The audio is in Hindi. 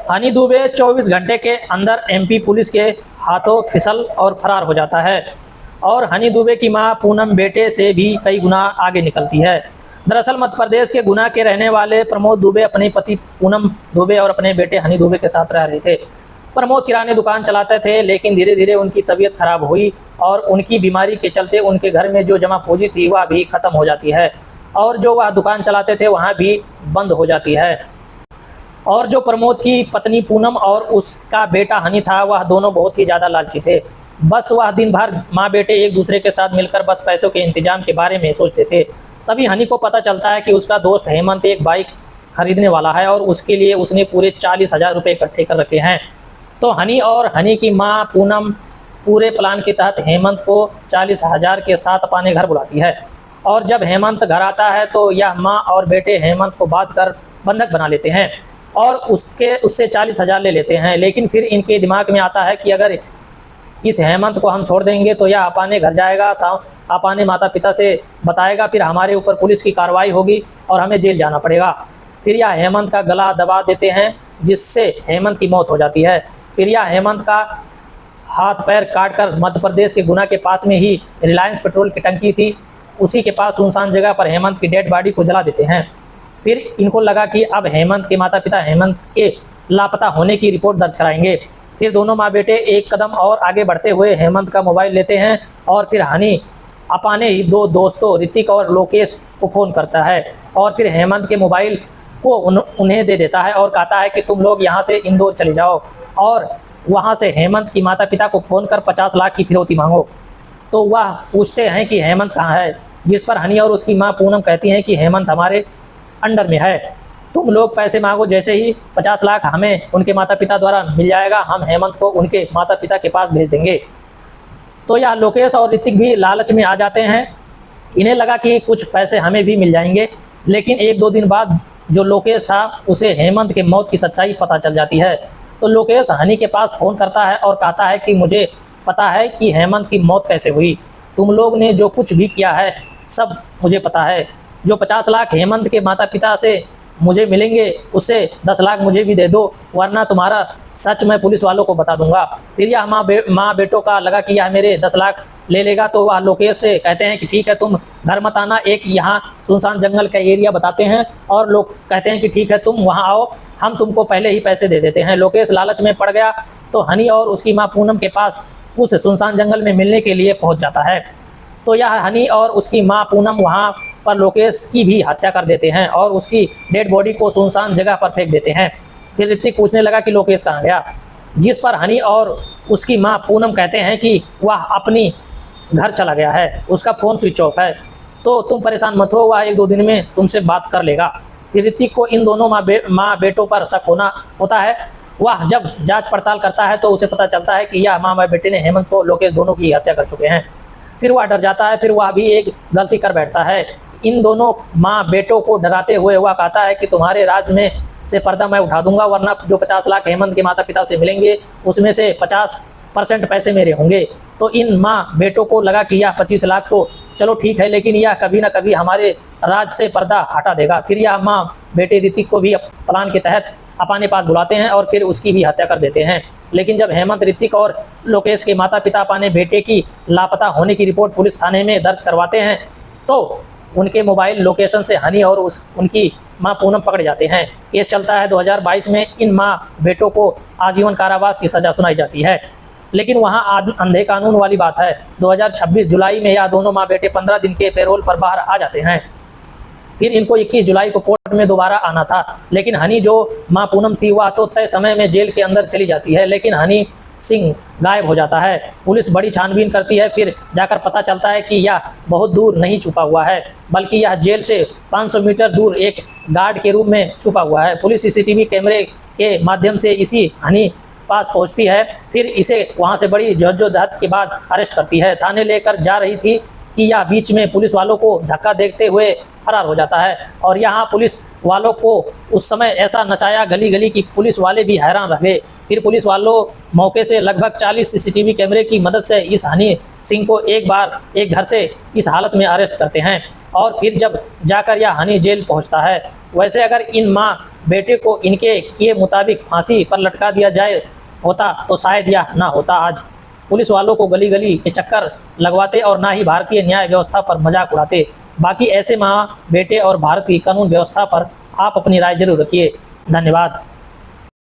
हनी दुबे 24 घंटे के अंदर एमपी पुलिस के हाथों फिसल और फरार हो जाता है और हनी दुबे की मां पूनम बेटे से भी कई गुना आगे निकलती है। दरअसल मध्य प्रदेश के गुना के रहने वाले प्रमोद दुबे अपनी पति पूनम दुबे और अपने बेटे हनी दुबे के साथ रह रहे थे। प्रमोद किराने दुकान चलाते थे, लेकिन धीरे धीरे उनकी तबीयत खराब हुई और उनकी बीमारी के चलते उनके घर में जो जमा पूंजी थी वह भी खत्म हो जाती है और जो वह दुकान चलाते थे वहाँ भी बंद हो जाती है। और जो प्रमोद की पत्नी पूनम और उसका बेटा हनी था, वह दोनों बहुत ही ज़्यादा लालची थे। बस वह दिन भर माँ बेटे एक दूसरे के साथ मिलकर बस पैसों के इंतजाम के बारे में सोचते थे। तभी हनी को पता चलता है कि उसका दोस्त हेमंत एक बाइक खरीदने वाला है और उसके लिए उसने पूरे 40,000 रुपये इकट्ठे कर रखे हैं। तो हनी और हनी की माँ पूनम पूरे प्लान के तहत हेमंत को 40,000 के साथ अपने घर बुलाती है और जब हेमंत घर आता है तो यह माँ और बेटे हेमंत को बात कर बंधक बना लेते हैं और उससे 40,000 ले लेते हैं। लेकिन फिर इनके दिमाग में आता है कि अगर इस हेमंत को हम छोड़ देंगे तो यह अपने घर जाएगा, अपने माता पिता से बताएगा, फिर हमारे ऊपर पुलिस की कार्रवाई होगी और हमें जेल जाना पड़ेगा। फिर यह हेमंत का गला दबा देते हैं जिससे हेमंत की मौत हो जाती है। फिर यह हेमंत का हाथ पैर काटकर मध्य प्रदेश के गुना के पास में ही रिलायंस पेट्रोल की टंकी थी, उसी के पास सुनसान जगह पर हेमंत की डेड बॉडी को जला देते हैं। फिर इनको लगा कि अब हेमंत के माता पिता हेमंत के लापता होने की रिपोर्ट दर्ज कराएंगे। फिर दोनों माँ बेटे एक कदम और आगे बढ़ते हुए हेमंत का मोबाइल लेते हैं और फिर हनी अपने ही दो दोस्तों ऋतिक और लोकेश को फ़ोन करता है और फिर हेमंत के मोबाइल को उन्हें दे देता है और कहता है कि तुम लोग यहाँ से इंदौर चले जाओ और वहाँ से हेमंत की माता पिता को फ़ोन कर 50 लाख की फिरौती मांगो। तो वह पूछते हैं कि हेमंत कहाँ है, जिस पर हनी और उसकी माँ पूनम कहती हैं कि हेमंत हमारे अंडर में है, तुम लोग पैसे मांगो, जैसे ही 50 लाख हमें उनके माता पिता द्वारा मिल जाएगा हम हेमंत को उनके माता पिता के पास भेज देंगे। तो यह लोकेश और ऋतिक भी लालच में आ जाते हैं। इन्हें लगा कि कुछ पैसे हमें भी मिल जाएंगे, लेकिन 1-2 दिन बाद जो लोकेश था उसे हेमंत के मौत की सच्चाई पता चल जाती है। तो लोकेश हनी के पास फ़ोन करता है और कहता है कि मुझे पता है कि हेमंत की मौत कैसे हुई, तुम लोग ने जो कुछ भी किया है सब मुझे पता है। जो 50 लाख हेमंत के माता पिता से मुझे मिलेंगे उससे 10 लाख मुझे भी दे दो, वरना तुम्हारा सच मैं पुलिस वालों को बता दूंगा। फिर यह माँ बेटों का लगा कि यह मेरे 10 लाख ले लेगा, तो वह लोकेश से कहते हैं कि ठीक है तुम घर मत आना, एक यहाँ सुनसान जंगल का एरिया बताते हैं और लोग कहते हैं कि ठीक है तुम वहाँ आओ, हम तुमको पहले ही पैसे दे देते हैं। लोकेश लालच में पड़ गया तो हनी और उसकी माँ पूनम के पास उस सुनसान जंगल में मिलने के लिए पहुँच जाता है। तो यह हनी और उसकी माँ पूनम वहाँ पर लोकेश की भी हत्या कर देते हैं और उसकी डेड बॉडी को सुनसान जगह पर फेंक देते हैं। फिर ऋतिक पूछने लगा कि लोकेश कहाँ गया, जिस पर हनी और उसकी माँ पूनम कहते हैं कि वह अपनी घर चला गया है, उसका फ़ोन स्विच ऑफ है, तो तुम परेशान मत हो, वह 1-2 दिन में तुमसे बात कर लेगा। फिर ऋतिक को इन दोनों माँ बेटों पर शक होता है। वह जब जांच पड़ताल करता है तो उसे पता चलता है कि यह माँ बेटे ने हेमंत को लोकेश दोनों की हत्या कर चुके हैं। फिर वह डर जाता है, फिर वह भी एक गलती कर बैठता है। इन दोनों माँ बेटों को डराते हुए वह कहता है कि तुम्हारे राज में से पर्दा मैं उठा दूंगा, वरना जो 50 लाख हेमंत के माता पिता से मिलेंगे उसमें से 50% पैसे मेरे होंगे। तो इन माँ बेटों को लगा कि यह 25 लाख तो चलो ठीक है, लेकिन यह कभी ना कभी हमारे राज से पर्दा हटा देगा। फिर यह माँ बेटे ऋतिक को भी प्लान के तहत अपने पास बुलाते हैं और फिर उसकी भी हत्या कर देते हैं। लेकिन जब हेमंत, ऋतिक और लोकेश के माता पिता अपने बेटे की लापता होने की रिपोर्ट पुलिस थाने में दर्ज करवाते हैं तो उनके मोबाइल लोकेशन से हनी और उनकी मां पूनम पकड़ जाते हैं। केस चलता है। 2022 में इन मां बेटों को आजीवन कारावास की सज़ा सुनाई जाती है। लेकिन वहां अंधे कानून वाली बात है। 2026 जुलाई में यह दोनों मां बेटे 15 दिन के पैरोल पर बाहर आ जाते हैं। फिर इनको 21 जुलाई को कोर्ट में दोबारा आना था, लेकिन हनी जो मां पूनम थी वह तो तय समय में जेल के अंदर चली जाती है, लेकिन हनी सिंह गायब हो जाता है। पुलिस बड़ी छानबीन करती है, फिर जाकर पता चलता है कि यह बहुत दूर नहीं छुपा हुआ है, बल्कि यह जेल से 500 मीटर दूर एक गार्ड के रूम में छुपा हुआ है। पुलिस सीसीटीवी कैमरे के माध्यम से इसी हनी पास पहुंचती है, फिर इसे वहां से बड़ी जद्दोजहद के बाद अरेस्ट करती है। थाने लेकर जा रही थी कि यह बीच में पुलिस वालों को धक्का देखते हुए फरार हो जाता है और यहाँ पुलिस वालों को उस समय ऐसा नचाया गली गली की पुलिस वाले भी हैरान रह गए। फिर पुलिस वालों मौके से लगभग 40 सीसीटीवी कैमरे की मदद से इस हनी सिंह को एक घर से इस हालत में अरेस्ट करते हैं और फिर जब जाकर यह हनी जेल पहुंचता है वैसे अगर इन माँ बेटे को इनके किए मुताबिक फांसी पर लटका दिया जाए होता तो शायद यह ना होता। आज पुलिस वालों को गली गली के चक्कर लगवाते और ना ही भारतीय न्याय व्यवस्था पर मजाक उड़ाते। बाकी ऐसे माँ बेटे और भारत की कानून व्यवस्था पर आप अपनी राय जरूर रखिए। धन्यवाद।